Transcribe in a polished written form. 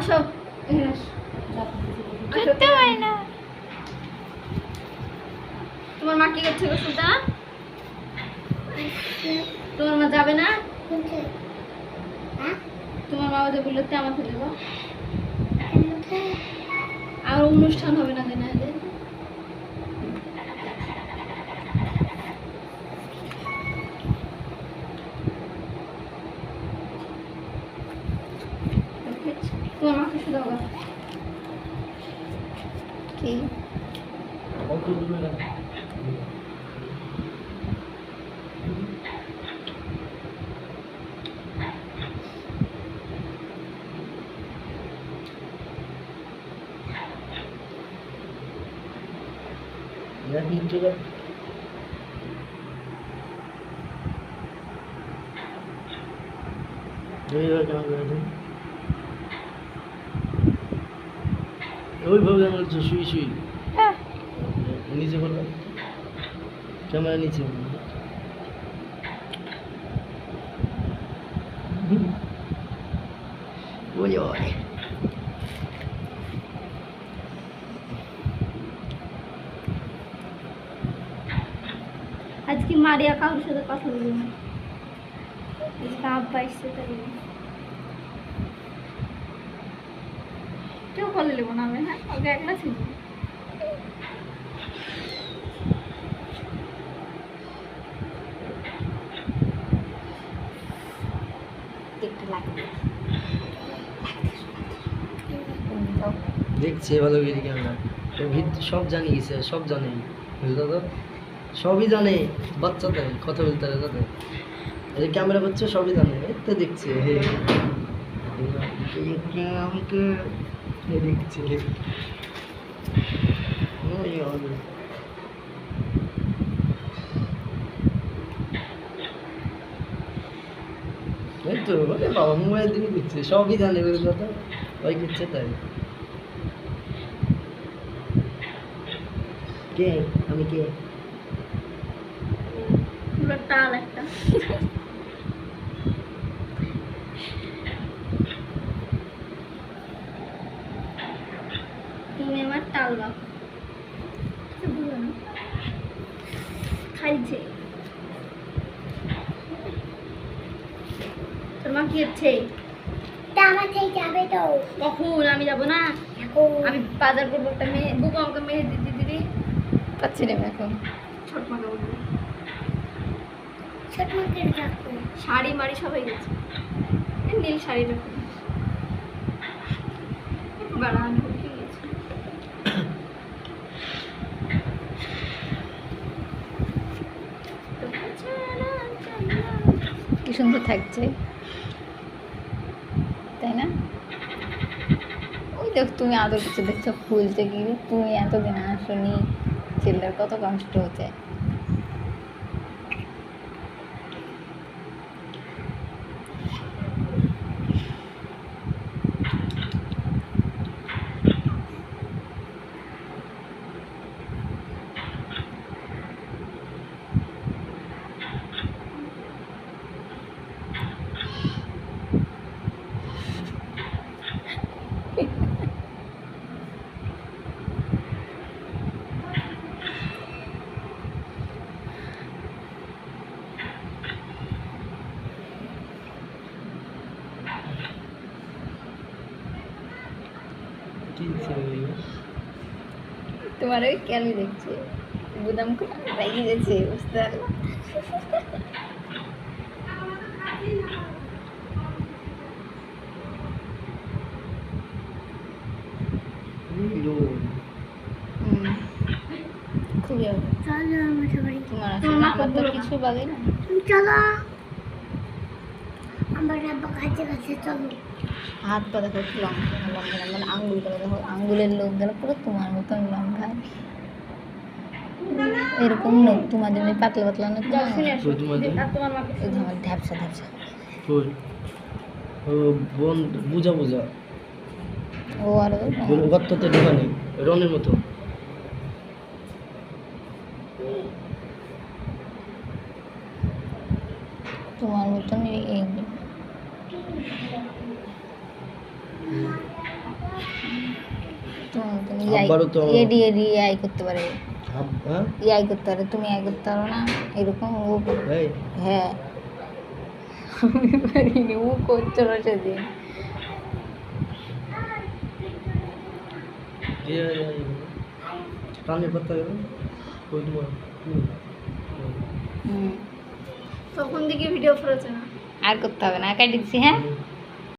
আসো এখানে আসো। করতে পারি না। তোমার মা কি করছে গো সুলতানা? তোমার মা যাবে না? তোমার মা ওদের বলতে আমাকে দেবো আর অনুষ্ঠান হবে না কেন এদের? তোমার মাকে শুধু কি ওইভাবে আমার শুই শুই হ্যাঁ নিচে বললাম ক্যামেরা নিচে ওই ওই আজকে মারিয়া কারোর সাথে কথা বলবো না। আজকে আব্বা এসছে তাই কেউ বলে নেবো না আমি। হ্যাঁ ওকে একলা ছিল। একটু লাগবে দেখছে ভালো করে ক্যামেরা সব জানি গেছে সব জানে বুঝলো তো সবই জানে বাচ্চা তাই কথা বলতে পারে তাদের এই ক্যামেরা করছে সবই জানে এই তো দেখছে আমাকে দেখছে ওই ওই। এই তো মানে বাবা মোবাইল দিকে দিচ্ছে সবই জানে বুঝলো তো ওই করছে তাই কে আমি কে পুরো টাল একটা। তুমি আমার টাল বাপ বুঝো না খাইছে। তোর মা কি হচ্ছে? যাবে তো কখন? আমি যাবো না। আমি বাজার করবো একটা মেয়ে বুবু আমাকে মেহেদি দিদি দিবি। পাচ্ছি না আমি এখন ছোট মাকে বলবো ছোট মাকে রাখবো শাড়ি মাড়ি সবাই গেছে। এই নীল শাড়িটা বাড়া আমি উঠে গেছি। কি সুন্দর থাকছে তাই না? ওই দেখ তুমি আদর কিছু দেখছো ফুলছে কি তুমি এতদিন আসনি ছেলের কত কষ্ট হচ্ছে কি ছেলে তোমার ওই কেন দেখছে বুদাম রেগে গেছে বুঝতে পারলো খুবই তোমার আসলে আমার তো কিছু বাগে না চলো আমার আব্বা কাছে কাছে চলো। হাত পা দেখো একটু লম্বা লম্বা লম্বা আঙ্গুলগুলো দেখো আঙ্গুলের লোকগুলো পুরো তোমার মতন লম্বা এরকম নখ তোমার যেমনি পাতলা পাতলা নখ না ওই আমার ঢ্যাপসা ঢ্যাপসা ও বোন বুঝা বুঝা ও আর গর্ততে ঢোকানি রনের মতো তোমার মতন এই তুমি আব্বারও তো এডি এডি আই করতে পারে, হ্যাঁ ইয়াই করতে পারে, তুমি আই করতে পারো না এরকম ও এই হ্যাঁ আমি পারিনি, ও করছিল সেদিন। কানে পাতা গেল ওই তোমার হুম তখন থেকে ভিডিও করেছে না। আর করতে হবে না, একাই দিচ্ছি। হ্যাঁ